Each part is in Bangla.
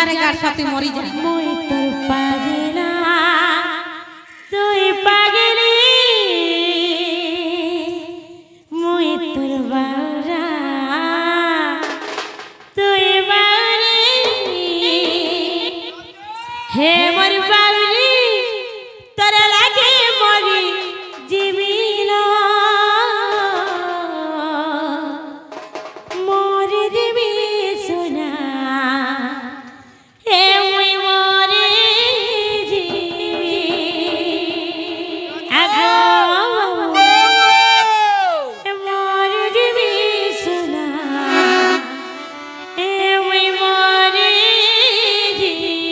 যারে গার সাথে মরি যা মই তোর পাগলা তুই পাগলি মই তোর বাউরা তুই বাউরি হে মোর বাউরি তোর লাগে মরি জীবিল মরে দিবি সোনা হে মুই মরে জীবি আগো মরে জীবি সোনা হে মুই মরে জীবি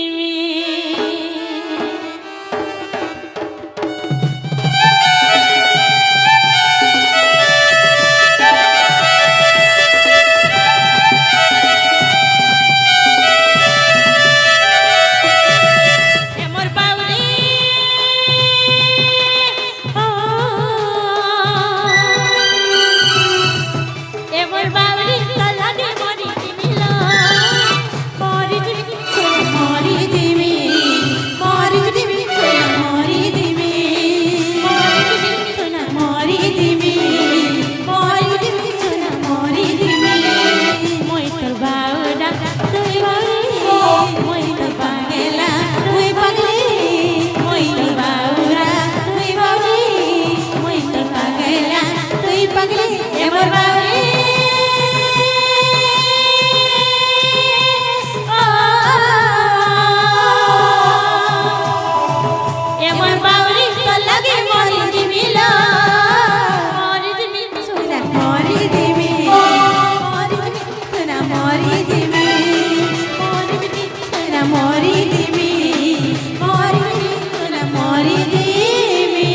মোর বাউরি ও মোর বাউরি লাগে মরি দিমিল মরি দিমি মরি দিমি মরি দিমি মরি দিমি মরি দিমি সোনা মরি দিমি মরি দিমি সোনা মরি দিমি মই তোর বাউরা তুই বাউরি মই তোর পাগলা তুই পাগলি মই তোর বাউরা তুই বাউরি মই তোর পাগলা তুই পাগলি এ মোর বাউরি এ মোর বাউরি তোর লাগে মরি দিমিল মরি দিমি সোনা মরি দিমি মরি দিমি সোনা মরি দিমি মরি দিমি সোনা মরি দিমি মরি দিমি সোনা মরি দিমি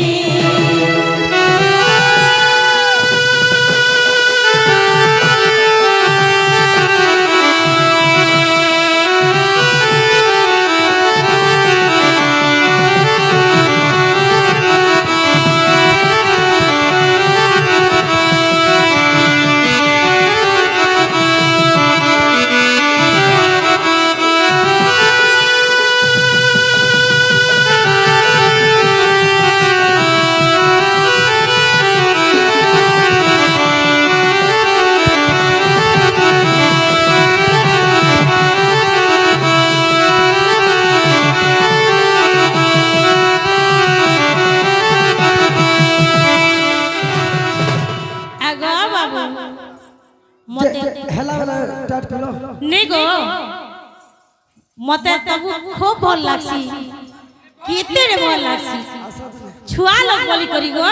আগো বাবু মতে হেলা হেলা স্টার্ট করো নেই গো মতে তবু খুব ভাল লাগছি কেতে রে ভাল লাগছি ছুয়া লোক বলি করি গো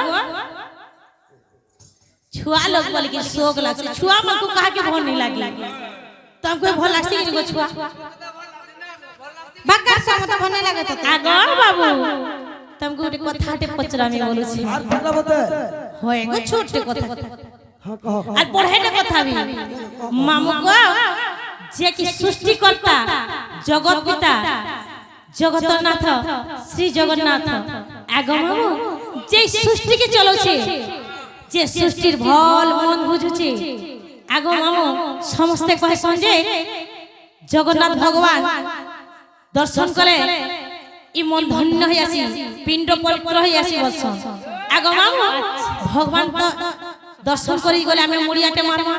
छुआ लोग बोले कि शोक लागছে छुआ मन को कहा के भल नहीं लागी तो हमको भल लागছে कि गो छुआ বাকার সামত বনে লাগে তো আগো বাবু तुमको एक कथाटे पचरा में बोलू छी আর কথা বলতে होए गो छोटे कथा হ্যাঁ কহ আর পড়াইতে কথা भी मामू गो जे कि सृष्टिकर्ता जगत पिता जगतनाथ श्री जगन्नाथ আগো মামু যে সৃষ্টি के चलो छे যে সৃষ্টির ভল মন বুঝুছে আগো মামু সমস্ত কহে সঞ্জে জগন্নাথ ভগবান দর্শন করে ই মন ধন্য হই আসি পিণ্ড পবিত্র হই আসি বলছ আগো মামু ভগবান তো দর্শন করি গলে আমি মুড়িয়াটে মারব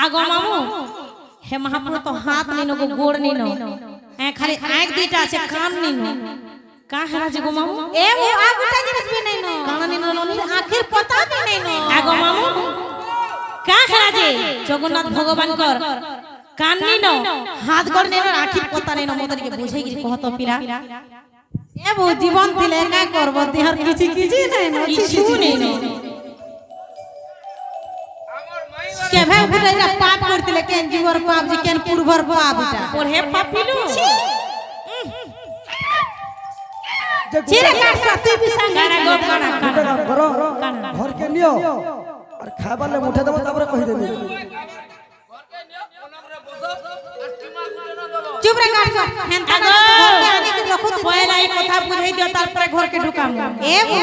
আগো মামু হে মহাপ্রভু তো হাত নিনো গো গোড় নিনো খালি আঁখ দুইটা আছে কান নিনো का है राजे गो मामू ए वो आगुटा जिनिस भी नहीं नो काना निनो लोनी आखिर पता भी नहीं नो আগো মামু का है राजे जगन्नाथ भगवान कर कान निनो हाथ गोड़ निनो आखिर पता नहीं नो मोदर के बुझे कि कहत पिरा ए वो जीवन थिले का करब देहर किछि किछि नहीं नो কিছু নেই নো के भाई उठैला पाप करतिले केन जीवर पाप जे केन पूर्वर पाप उठा पढ़े पापिलु चिरे काट सती भी संग गाना गो गाना একটা কাম করো ঘর কে নিও আর খাবারলে মুঠে দেব তারপরে কই দেবি चुप रे काट हेंता আগো आगे के रखो तो पहला এই কথা বুঝাই দিও তারপরে ঘর কে ঢুকাম ए वो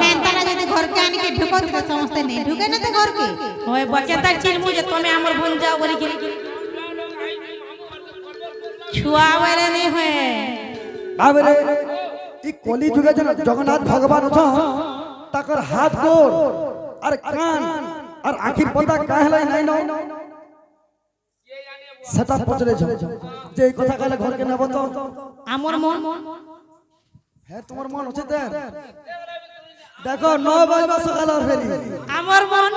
हेंता ना जदी घर के आने के ढुको तो समझते नहीं ढुके ना तो घर के होय बके तार चिरमु जे तमे हमर भन जाओ बोली कि छुआ बेरे नहीं हुए बाबरे ई कली जुगे जगन्नाथ भगवान अछन ताकर हाथ गोर और कान और आँखि पता काहेला नहीं न सेटा पचरे छ जे এই কথা কইলে ঘরকে নেব তো আমার মন হে তোমার মন আছে তে দেখো 9 বাজবা সকাল আর ফেরি আমার মন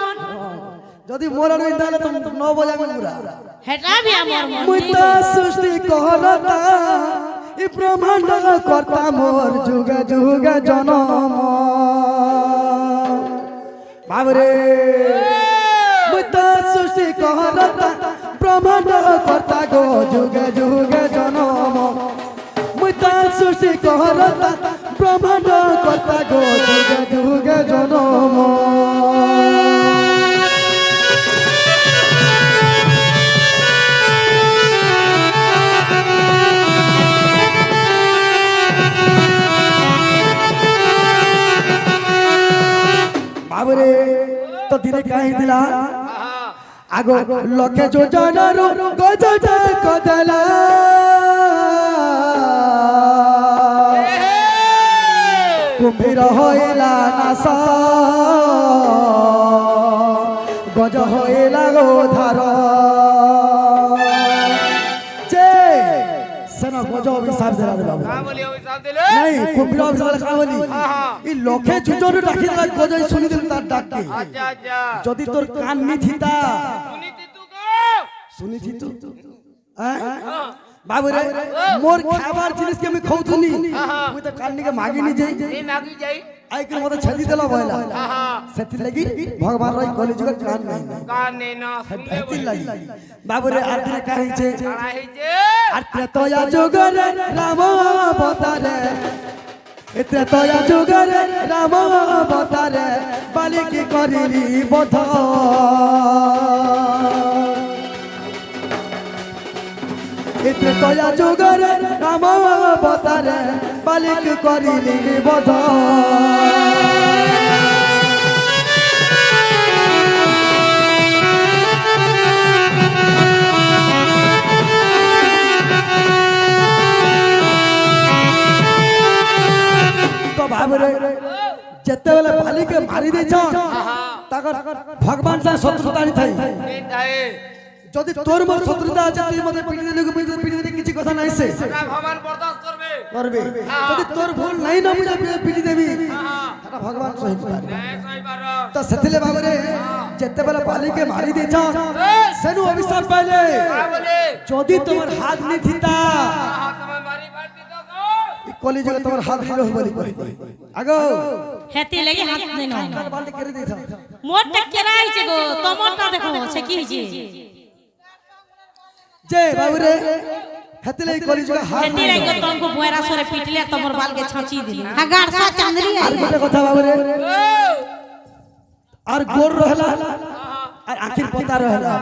যদি মোর আর তাহলে তো 9 বাজে আমি পুরা হেটা भी আমার মন মুইতা সৃষ্টি করতা ই ব্রহ্মাণ্ড কর্তা মোর যুগ যুগ জনম বাবরে মুইতা সৃষ্টি করতা ব্রহ্মাণ্ড কর্তা গো যুগ যুগ জনম মুইতা সৃষ্টি করতা ব্রহ্মাণ্ড কর্তা গো যুগ যুগ জনম बाबरे तो दिने काहे दिला आगो लखे जोजनारो गजटा कदला कुम्भीर होइला नासा गज होइला गोधार जे सना गज अभिशाप दिला रे बाबू का बोली अभिशाप दिले नहीं कुम्भीर अभिशाप का बोली ई लखे जोजनारो डाकी दिला गज सुनि दिल तार डाक के अच्छा अच्छा যদি তোর কান নি থিতা सुनीति तू को শুনিছি তো বাবু রে মোর খাবার জিনিস কে আমি খাউতুনি মুই তো কান নিকে মাগি নি যাই नहीं मागी जाई আই কে মতে ছদি দেলা বয়লা हां সেতি লাগি ভগবান রই কলি যুগ কান নাই कान नहीं ना सुन ले সেতি লাগি বাবু রে আর দিনে কাহিছে काढ़ा है जे আর ত্রেতয়া যুগরে রাম অবতারে ত্রেতয়া যুগরে রাম অবতারে বালিকি করিলি বধ ত্রেতয়া যুগরে রাম অবতারে বালিকি করিলি বধ तो बाबरे जेते बेले बाली के मारी दे छ ताकर भगवान से शत्रुता नहीं थाई नहीं थाए যদি তোর মোর শত্রুতা আছে তুই মতে পিটি দিলে পিটি দিলে কিছু কথা নাই সে ना भगवान बर्दाश्त करबे করবে যদি তোর ভুল নাই না বুঝা পিটি দেবি हां এটা ভগবান সহি পারে नहीं सही बार তো সেতিলে বাবরে যেতে বেলে বালি কে মারি দে छ সেনু অভিশাপ পাইলে का बोले যদি তোমার হাত নি থিতা हां तुम्हें मारी मार दी तो को কলি যুগে তোমার হাত নিলো বলি কই আগো হেতি লাগি হাত দেই না বালি করে দেছ মোরটা কেরা হইছে গো তোমারটা দেখো সে কি হইছে যে বাবুরে হেতিলে কলি যুগে হাত হেতি লাগি তোমাকে বয়রা সরে পিটলে তোমার বালকে ছাঁচি দিলি हगारसा चांदरी আর গোটে কথা বাবুরে আর গোর রহলা আর আখির পতা রহলা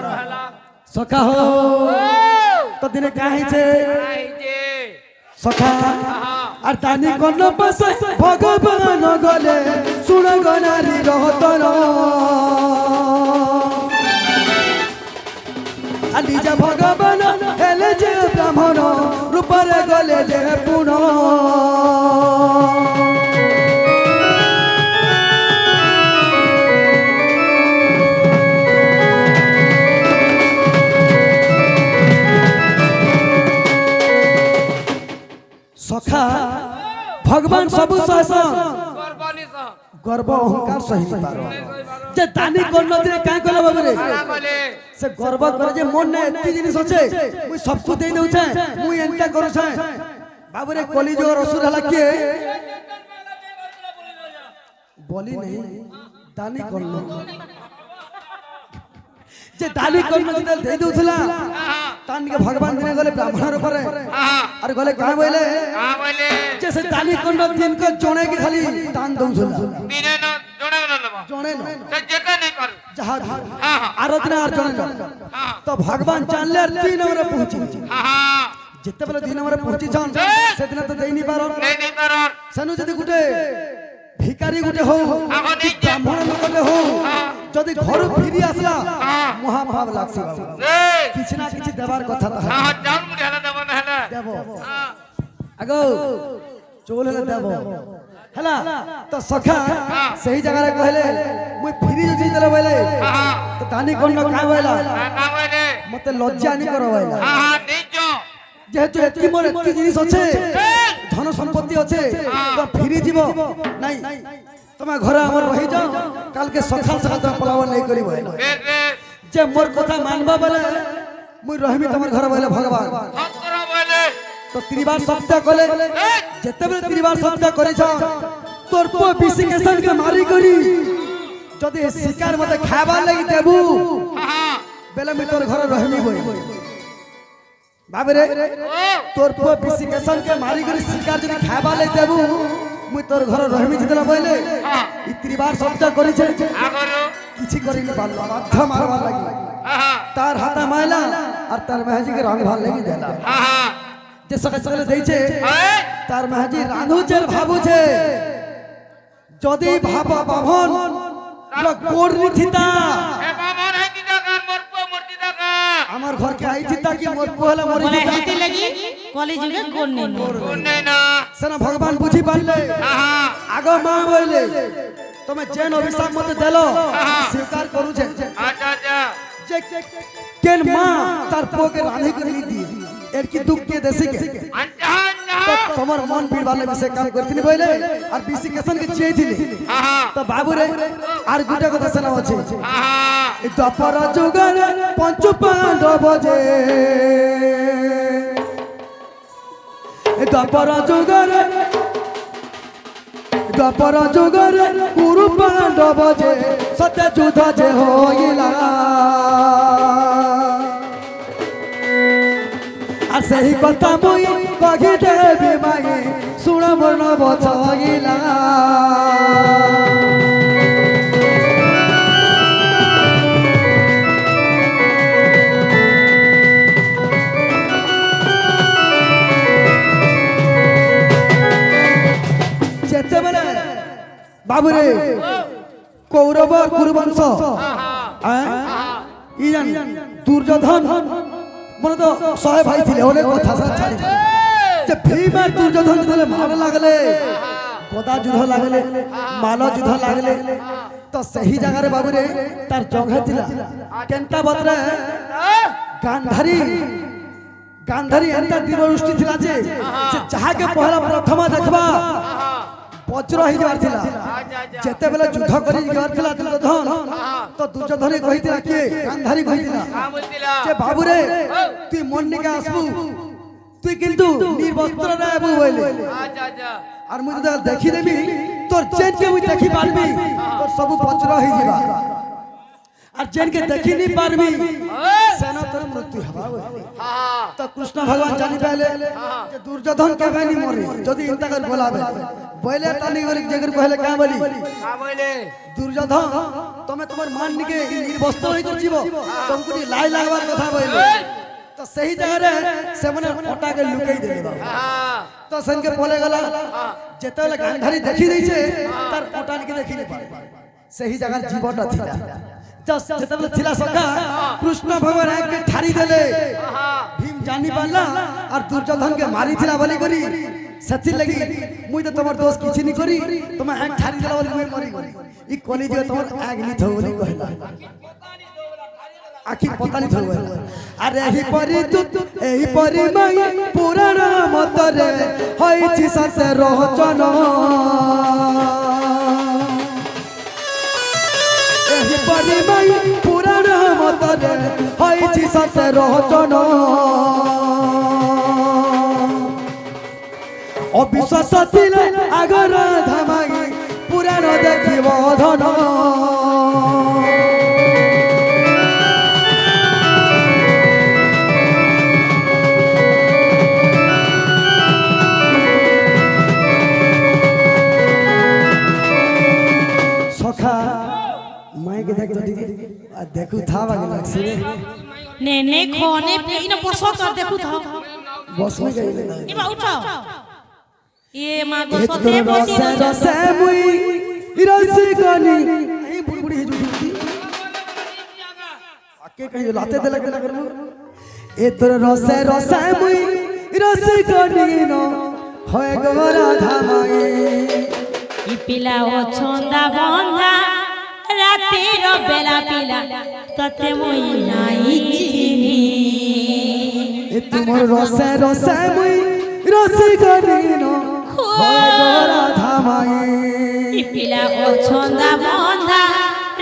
সখা হো তো দিনে কাহিছে है जे সখা আর দানি কোন বসে ভগবান গলে শুণ গনারি রহতন আর নিজ ভগবান হেলে যে ব্রাহ্মণ রূপরে গলে যে পুণ সখা ভগবান সবু সহসন कुर्बानी सा গর্ব অহংকার সহি পার যে দানি কোন নদীরে কাই কল বাবরে का बोले সে গর্ব করে যে মন নে এতি জিনিস আছে মুই সবকু দেই দউছে মুই এন্টা করুছে বাবরে কলিযুগর অসুর হলা কে বলি নেই দানি করল যে দানি কর্ম যেটা দেই দউছলা তার নিকে ভগবান দিনে গলে ব্রাহ্মণর উপরে हां আর গলে কাই বইলে का बोले যে সে দানি কর্ম দিন কে জনে কে খালি দান দউছলা बिने न जोड़े न लबा জনে ন से जेका नहीं कर যাহা हां हां আর দিন আর জনে ন हां তো ভগবান জানলে আর 3 নম্বরে পৌঁছি हां যেতেবেলে 2 নম্বরে পৌঁছি ছন সেদিন তো দেই নি পার नहीं करो সেনু যদি গুটে ভিখারি গুটে হো आगो नहीं जे ব্রাহ্মণ লোকটে হো যদি ঘর ফিরি আসলা মহাভাব লাগছে ए কিছু না কিছু দেবার কথা তো हां जान मुझे हला दबन हला আগো চোল হলে দেব হেলা তো সখা সেই জায়গায় কইলে মুই ফিরি যাই দেলে বলে তো দানি কোন কাই বইলা মতে লজ্জা নি করো বইলা যেহেতু এতকি মোর এতকি জিনিস আছে ধন সম্পত্তি আছে তো ফিরি যাব নাই তুমি ঘরে আমার রহি যাও কালকে সকাল সকাল তুমি পলাব নাই করি বইলা যে মোর কথা মানবা বলে মুই রহিমি তোমার ঘরে বইলে ভগবান তো ত্রিবার শব্দ কলে যেতেবেলে ত্রিবার শব্দ করেছ তোর পো বিশিকেশন কে মারি করি যদি শিকার মতে খাবার লাগি দেবু বেলে আমি তোর ঘরে রহিমি বই বাবরে তোর পো বিশিকেশন কে মারি করি শিকার যদি খাবার লাগি দেবু মুই তোর ঘরে রহিমি জিতলা বইলে ই ত্রিবার শব্দ করেছে কিছু করিনি পারলো বাধ্য মারবার লাগি তার হাতা মাইলা আর তার মেহাজিকে রং ভাল লাগি দেলা যে সকাল সকালে দেইছে তার মেহাজি রাঁধুছে ভাবুছে যদি ভাবা বাভন করনি থিতা আমার ঘরকে আইছি তা কি মোর পোহলা মরি বলে থিতা হেতে লাগি কলি যুগে গুণ নেই সেনা ভগবান বুঝি পারলে আগ মা বইলে তুমি যেন অভিশাপ মতে দেলো স্বীকার করুছে যে কেন মা তার পোকে রাঁধি করে দি এর কি দুঃখ কে দেশে কে তোমার মন বিড়বালে মিশে কাম করতিনি বইলে আর বিশিকেশন কে চেয়েছিলি তো বাবুরে আর গুটা কথা শোনা আছে এই দ্বাপর যুগরে পঞ্চ পাণ্ডব যে এই দ্বাপর যুগরে কুরু পাণ্ডব যে সত্য যুদ্ধ যে হইলা আর সেই কথা মুই কহি দেবি মাই শুণ মন বছইলা যেতেবেলে বাবুরে কৌরব কুরুবংশ ই জান দুর্যোধন মনে তো শহে ভাই ছিলে অনেক কথা ছাড়ি যে ভীম আর দুর্যোধন যেতে মার লাগলে গদা যুদ্ধ লাগলে মাল যুদ্ধ লাগলে তো সেই জায়গায় বাবুরে তার জঘে ଥିଲା কেনটা বদরে গান্ধারী এন্তা দিবরুষ্টি ଥିଲା যে যাহাকে পহলা প্রথম দেখবা বজ্র হই যাবার ଥିଲା যেতেবেলে যুদ্ধ করি যাবার ଥିଲା দুর্যোধন তো দুর্যোধনে কহিଥିଲା কি গান্ধারী কহিଥିଲା যে বাবুরে তুই মন্নিকে আসবু তুই কিন্তু নির্বস্ত্র রাখবু বলে আর মুই তো দেখি দেবি তোর চেনকে মুই দেখি পারবি তোর সব বজ্র হই যাবা আর যেনকে দেখি নি পারবি সেনা তোর মৃত্যু হবা তো কৃষ্ণ ভগবান জানি পাইলে যে দুর্যোধন কেবে নি মরে যদি ইন্তা করে বলাবে বইলে টানি করে জেগর কইলে কা বলি দুর্যোধন তুমি তোমার মান নিকে নির্বস্ত্র হই করছিব তোমাকে লাই লাগবার কথা বইলে তো সেই জায়গায় সে মনে ওটাকে লুকাই দেবে তো সেনকে বলে গেল যেতেবেলে গান্ধারী দেখি দিয়েছে তার ওটাকে দেখি নি পারে সেই জায়গার জীবনটা ছিল যেতেবেলে ଥିଲା সখা কৃষ্ণ ভগবান একে ঠারি দেলে ভীম জানি পারলা আর দুর্যোধনকে মারিছিলা বলি করি সেথি লাগি মুই তো তোমার দোষ কিছু নি করি তোমার এক ঠারি দেলা বলি মুই মরি গলি ই কলি যে তোমার আগ নি থো বলি কহিলা আখি পতানি থো বলি আরে এই পরি মাই পুরাণ মতরে হইছি সতে রচন এই পরি মাই পুরাণ মতরে হইছি সতে রচন অবিশ্বাস ଥିଲେ আগর ধামাই পুরাণ দেখিব ধন সখা মাইকে দেখতো আর দেখু থা বাগে লাগছে ने खोने इन बसो कर देखु था बस में गइले ना इबा उठो ये मां बसते बसी रसे मुई रसी कनी ए बुड़बुड़ी हिजु आके कहीं लाते दे लगे करू ए तोर रसे मुई रसी कनी नो হয়ে গো রাধা মাই ই পিলা ও ছন্দা বন্ধা রাতের বেলা পিলা ততে মই নাই চিনি এ তোমার রসে রসে মুই রসি গরিন হয়ে গো রাধা মাই ই পিলা ও ছন্দা বন্ধা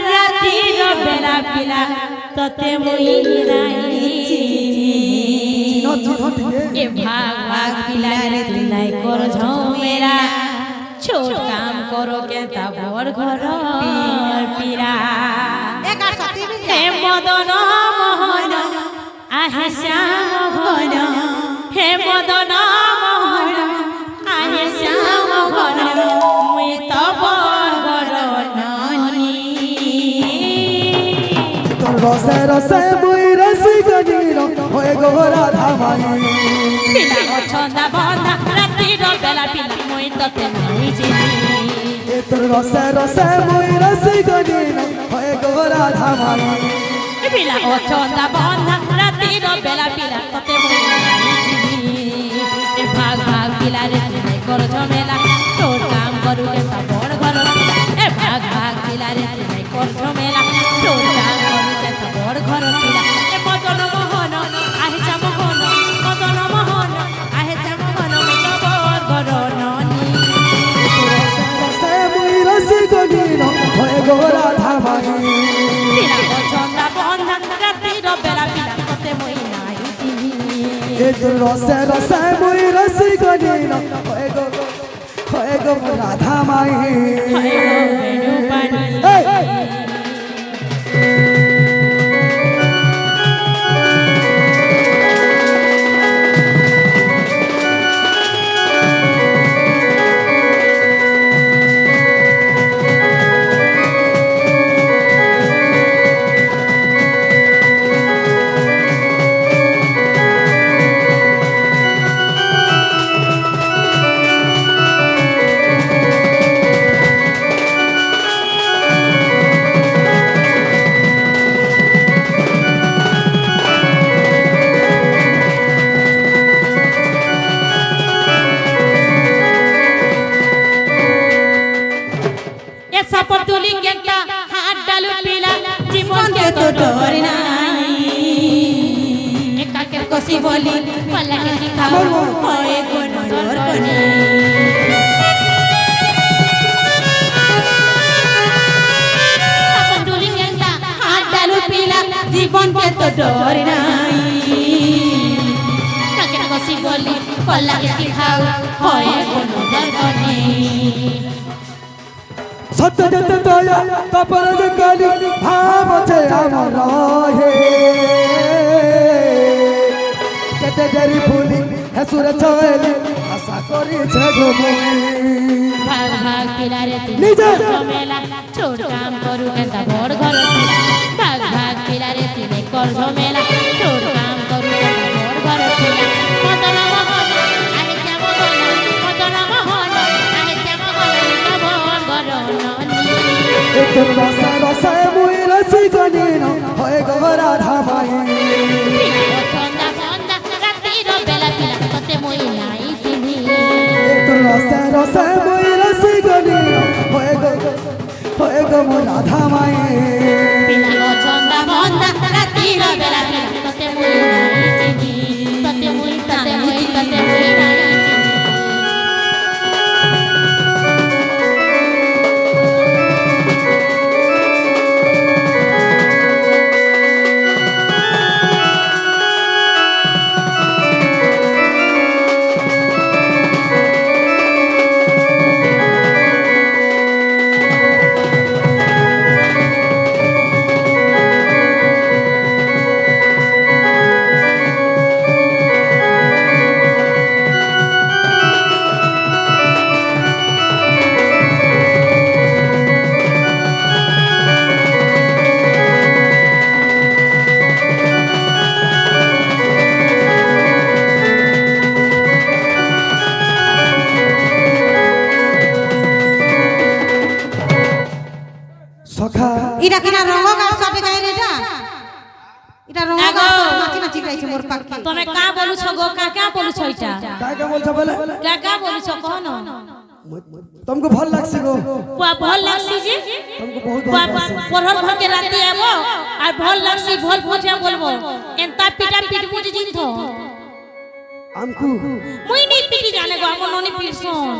রাতের বেলা পিলা ততে মই নাই চিনি এ ভাগ ভাগ পিলা রে দিলাই কর ঝমেরা ছোট কাম করো কে তা বড় ঘর পিরা হে মদন মোহন আহে শ্যাম ঘন হে মদন মোহন আহে শ্যাম ঘন মুই তব ঘর ননি তোর রসে রসে মুই রসি গরিন হয়ে গো রাধা মাই পিলা ছন্দা বন্ধা রাত্রির বেলা পিলা মুই ততে নাই চিনি এ তোর রসে রসে মুই রসি গরিন হয়ে গো রাধা মাই পিলা ও ছন্দা বন্ধা রাত্রির বেলা পিলা ততে মই নাই চিনি এ ভাগ ভাগ পিলা রে তুই কর ঝমেলা তোর কাম করু কে তা বড় ঘর পিলা এ ভাগ ভাগ পিলা রে তুই কর ঝমেলা তোর কাম করু কে তা বড় ঘর পিলা এ মদন মোহন আহে শ্যাম মোহন মদন মোহন আহে শ্যাম মোহন মুই তো বড় ঘর ননি রসে মুই রসি গরিন হয়ে গো রাধা মাই পিলা ও ছন্দা বন্ধা রাত্রির বেলা পিলা ততে মই নাই চিনি এ তোর রসে রসে মুই রসি গরিন হয়ে গো রাধা মাই এ সাপর তুলি কেটা হাত ডালু পিলা জীবন কে তো ডর নাই এ কাকের কষি বলি পাল্লাকে খাও হয় কোন ডর কোনি সাপর তুলি কেটা হাত ডালু পিলা জীবন কে তো ডর নাই কাকের কষি বলি পাল্লাকে খাও হয় কোন ডর কোনি সত্য যেতে দয়া তারপরে যে কালি ভাব আছে আমার রহে কেটে দেরি ফুলি হেসুরে ছয়লি আশা করিছে ঘুমুই ভাগ ভাগ পিলারে নিজে ঝমেলা ছোট কাম করু কেতা বড় ঘর পিলা ভাগ ভাগ পিলারে তিনে কর ঝমেলা ছোট কাম করু কেতা বড় ঘর পিলা মদন মোহন আহে শ্যাম ঘন মদন মোহন আহে শ্যাম ঘন তব ঘর ননি এ তোর রসে রসে মুই রসি গরিন হয়ে গো রাধা মাই পিলা ছন্দা বন্ধা রাত্রির বেলা পিলা ততে মই নাই চিনি এ তোর রসে রসে মুই রসি গরিন হয়ে গো রাধা মাই পিলা ছন্দা বন্ধা রাত্রির বেলা পিলা ততে মই নাই চিনি ততে মই নাই চিনি এটা কিনা রঙ গাছ সবে গাই রে এটা রঙ গাছ নাচি নাচি গাইছে মোর পাখি তুমি কা বলুছ গো কা বলুছ এটা কাকে বলছো বলে কা বলুছ কোন तुमको ভাল লাগছে গো ভাল লাগছে যে तुमको बहुत ভাল লাগছে পরহর ঘরকে রাতে আব আর ভাল লাগছে ভাল বুঝা বলবো এন্তা পিটা পিট বুঝি জিনথ আমকু মুই নি পিটি জানে গো আমন ননি পিটছন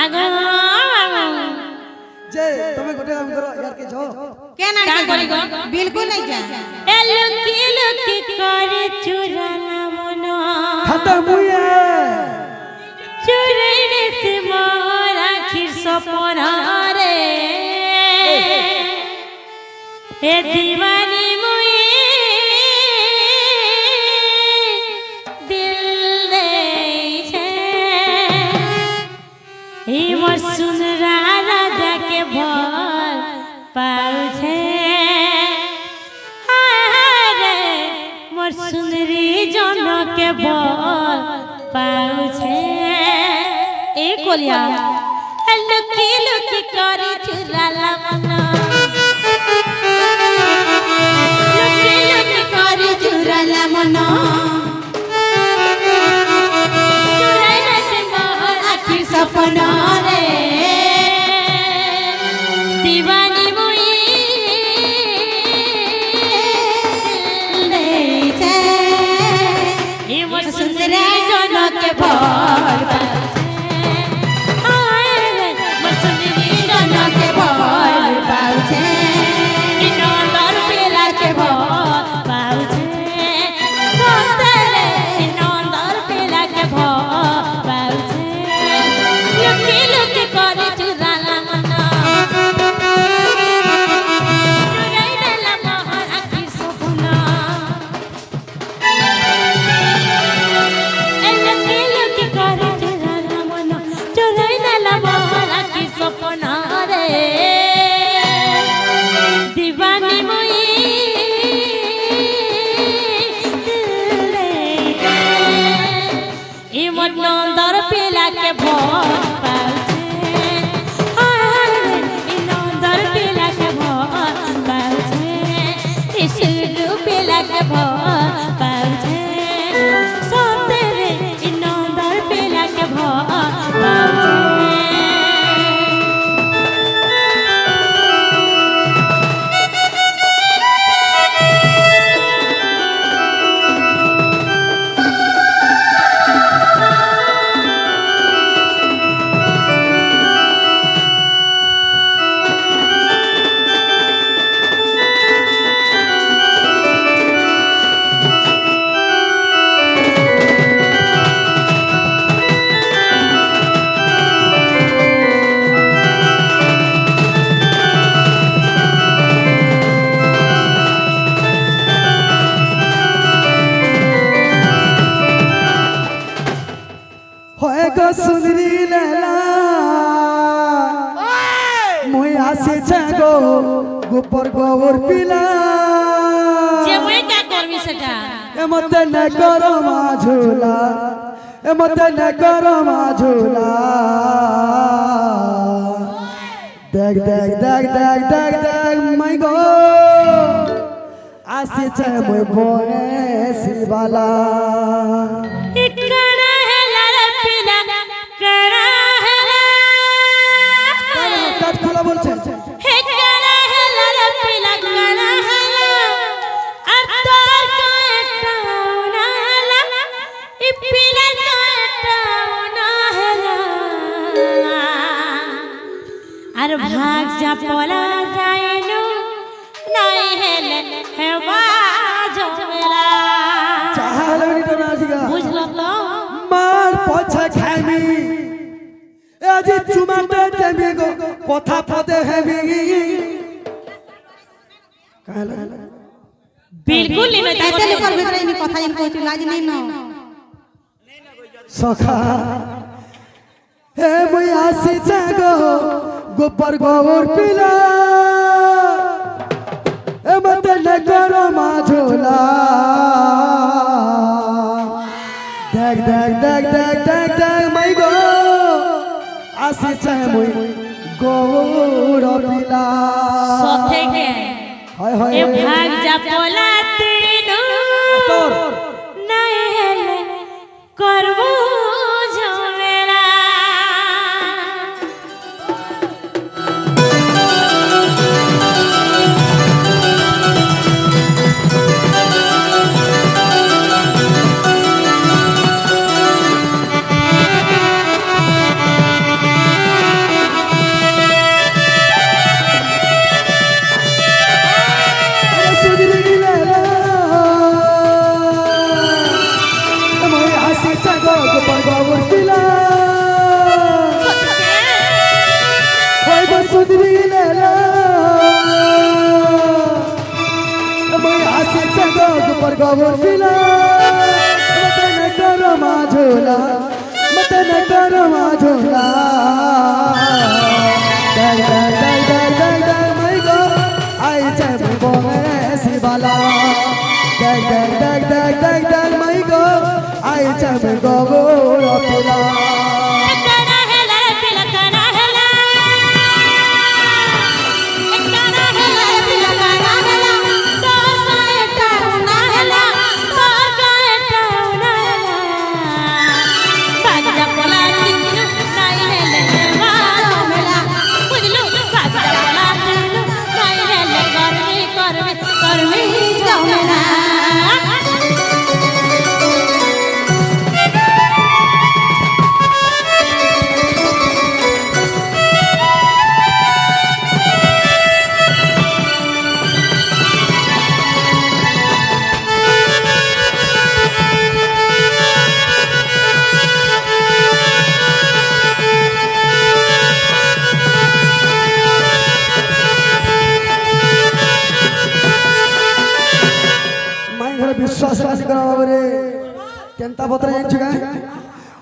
আগো যে তুমি গোটে কাম করো ইয়ার কে যাও কেন का करी गो बिल्कुल नहीं जा ए लुकी करे चुराना मनो खाता मुए चुराइने से मोर आखिर सपना रे ए दीवानी मुए दिल दे छे ई मोर सुनरा राजा के भर पाउ छे मोर सुंदरी जन के बोल पाउ छे ए कोलिया लुकी लुकी करी चुराला मना लुकी लुकी करी चुराला मना चुराइला से मोर आखिर सपना रे दीवानी मुई सुंदरी जन के भर सुंदरी जन के भर पाउछे नंदर पेला के भर पाउछे नंदर पेला के भर पाउछे लुकी लुकी करे चुराला मना चुराई देला मोहर आखिर सपना सपना रे दीवानी मुई ई मोर नंदर पेला के भर पाउछे ई नंदर पेला के भर पाउछे ई सुरु पेला के भर पाउछे सोते रे ई नंदर पेला के भर पाउछे হয় গো সুন্দরী লেলা মই আসেছে গো গোপর গোবর পিলা যে মই কা করবি সেটা এমতে ন করো মাঝুলা এমতে ন করো মাঝুলা দেখ দেখ দেখ দেখ দেখ দেখ মাই গো আসেছে মই বনে শিবালা ইকরা হেলা রে পিলা করা হেলা কাট খোলা বলছে হে করা হেলা রে পিলা করা হেলা আর তোর কয়টাও না হেলা ই পিলা কয়টাও না হেলা আর ভাগ যা পলা যায়নো নাই হেলে হেবা জমেলা চাহালে মিনিট না আসিগা বুঝলো তো মার পছা খাইমি আজি চুমাতে দেমি গো কথা পদে হেমি কালা बिल्कुल नहीं তাইতে লোকর ভিতরে ইনি কথা ইন কইছিল লাজ নাই ন সখা হে মই আসিছে গো গোপর গোবর পিলা এ মতে নগর মাঝোলা দেখ দেখ দেখ দেখ দেখ দেখ মাই গো আসিছে মই গৌর পিলা সথে কে हाय हाय ए भाग जा पोला तीनू मास्टर नहीं हेले करबो झमेला गबर पिला मत न करो माझोला मत न करो माझोला दग दग दग दग दग मैं गो आई जब बोले सिबाला दग दग दग दग दग दग मैं गो आई जब गबर पिला कना हेला पिला कना हेला कना हेला पिला कना हेला तो काटा ना हेला तो काटा ना हेला भाग जा पोला तीनू नहीं हेले मारो मेला बुझलू भाग जा पोला तीनू नहीं हेले करबी करबी करबी झमेला विश्वास रे केंता पत्र जान छगा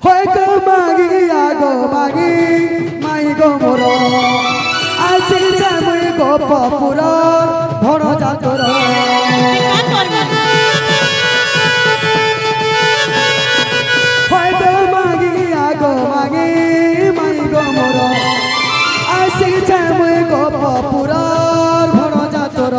होय गो मागी आगो मागी माई गो मोर आसी जामुई गो पपुर भण जातर होय गो मागी आगो मागी माई गो मोर आसी जामुई गो पपुर भण जातर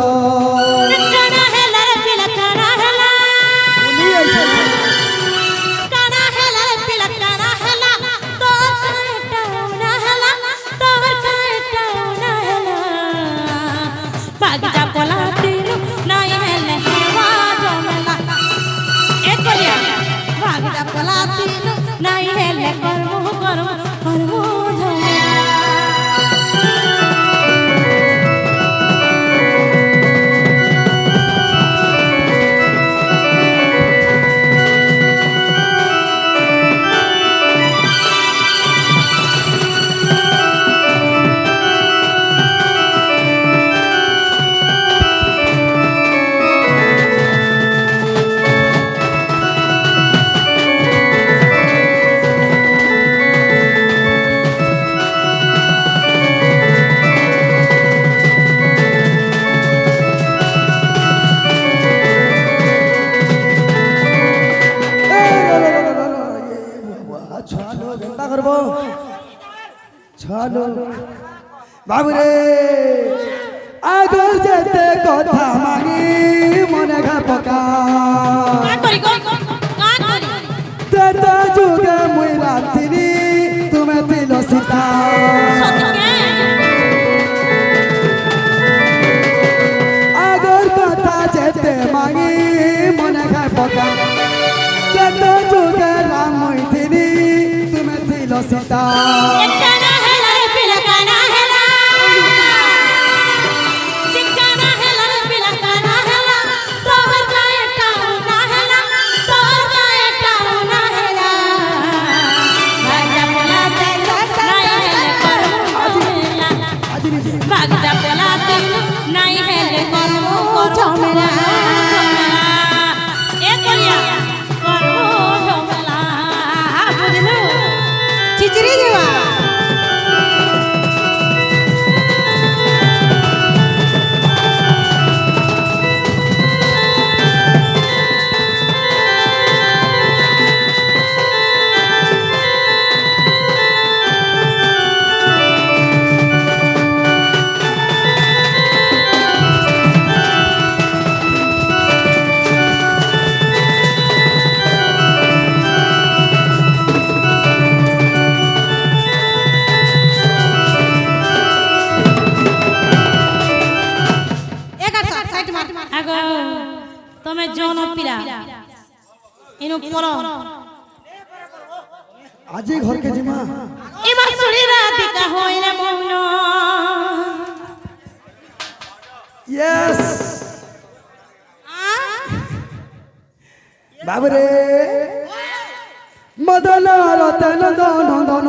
नहीं हेले करमु करमु करमु झमेला छालो बाबू रे आगर जेते कथा मागी मने घा पका का करी गो का करी तेता जुगे मुई रातिनी तुमे तिलो सीता सतके आगर कथा जेते मागी मने घा पका तेता जुगे राम मुई थिनी तुमे तिलो सीता कना हेला पिला कना हेला चिकना हेला पिला कना हेला तोहर काटा ना हेला तोहर काटा ना हेला भाग जा पोला तीनू नहीं हेले करमु झमेला भाग जा पोला तीनू नहीं हेले करमु झमेला ए कोलिया करमु झमेला बुझलू चिचरी देवा আগ তুমি জন পিলা ইনু পর আজি ঘর কে জিমা এবার শুনি রাধিকা হইলে মৌন ইয়েস বাবরে মদন রতন দন দন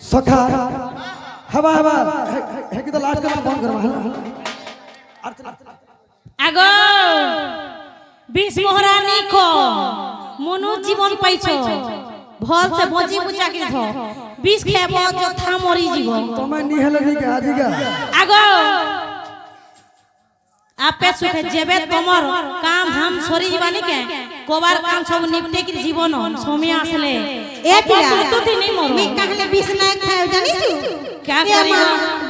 সখা হবা হবা হে কি তো লাস্ট করে বন্ধ করবা আগ বিষ মহারানী কো মনু জীবন পাইছ ভাল সে ভজি বুচাকি ধ বিষ খেব যথা মরি জীবন তুমি নিহেলে নি কে আজিগা আগ আপে সুখে যেবে তোমার কাম ধাম সরি যাবানি কে কোবার কাম সব নিপটে কি জীবন সময় আসলে এ পিলা তো দিনই মরো मी कहले 20 ना खाए जानी तू क्या करियो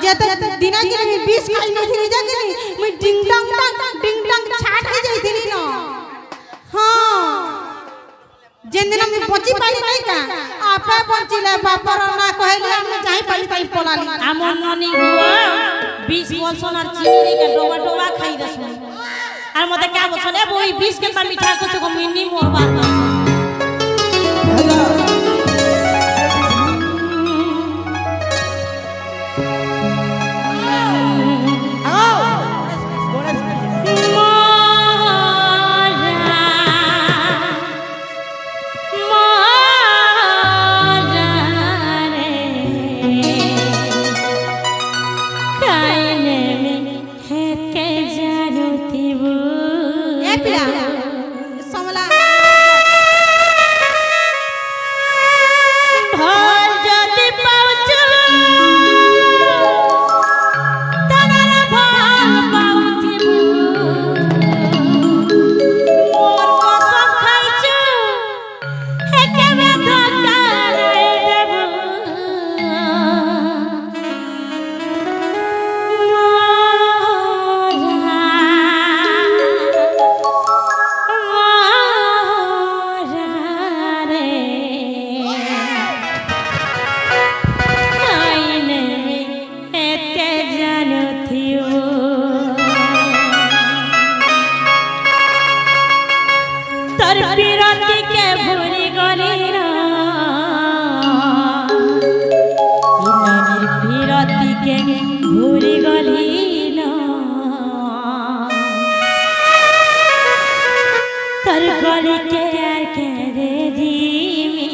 जत दिना के मी 20 खाई नहीं थी जाके नी मैं डिंग डंग छाट हो जाई थी न हां जेन दिन हम बची पाई नहीं का आपे बचिले बापर ना कहले हम जाई पाई पलाली আমন ননি গুয়া 20 বছর আর চিনি কে ডোবা ডোবা খাই দছ আর মতে কা বছর এ বই 20 কে তা মিঠা কছ কো মিনি মোরবা ए पिला समला ভাল যদি পাউছো তারা ভাল পাউথিব মোর কসম খাইছো হে কেবে ধোকা দেব তোর বিরতি কে ভুলি গলি না ইনানির বিরতি কে ভুলি গলি না তোর গলি কে আর কে রে জিমি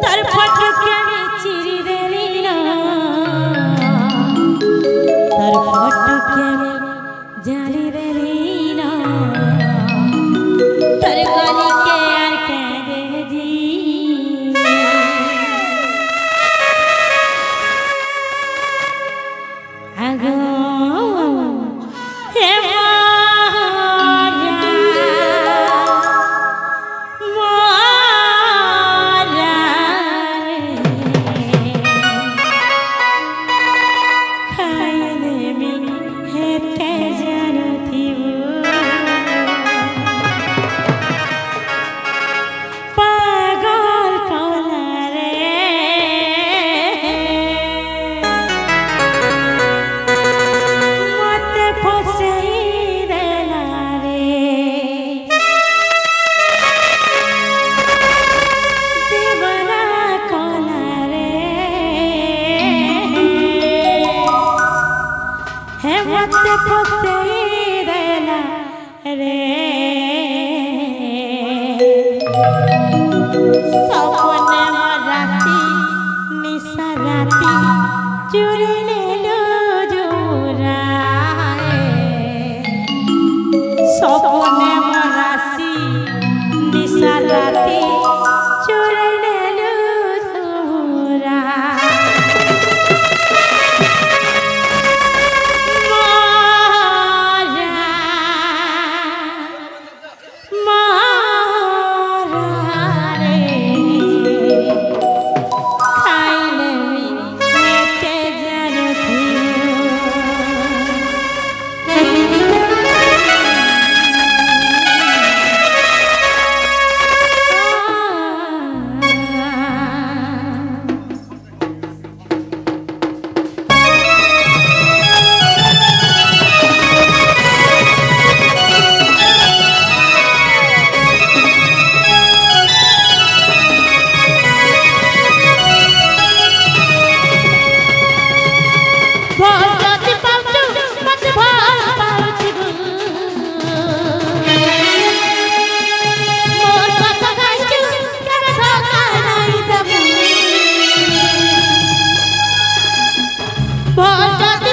তোর ফটো কে আমি চিরি দেলি না তোর ফটো কে আমি জালি দেলি না তোর গলি কে আর কে রে জিমি আগো হে পাগল কলা রে মতে ফসাই দেলা রে দেবনা কলা রে হে মতে ফসাই দেলা রে সপনে রাতি নিশা রাতি চুরি নেলো জোড়ায় সপনে রাশি নিশা রাতি চুরি নেলো জোড়ায় জগৎ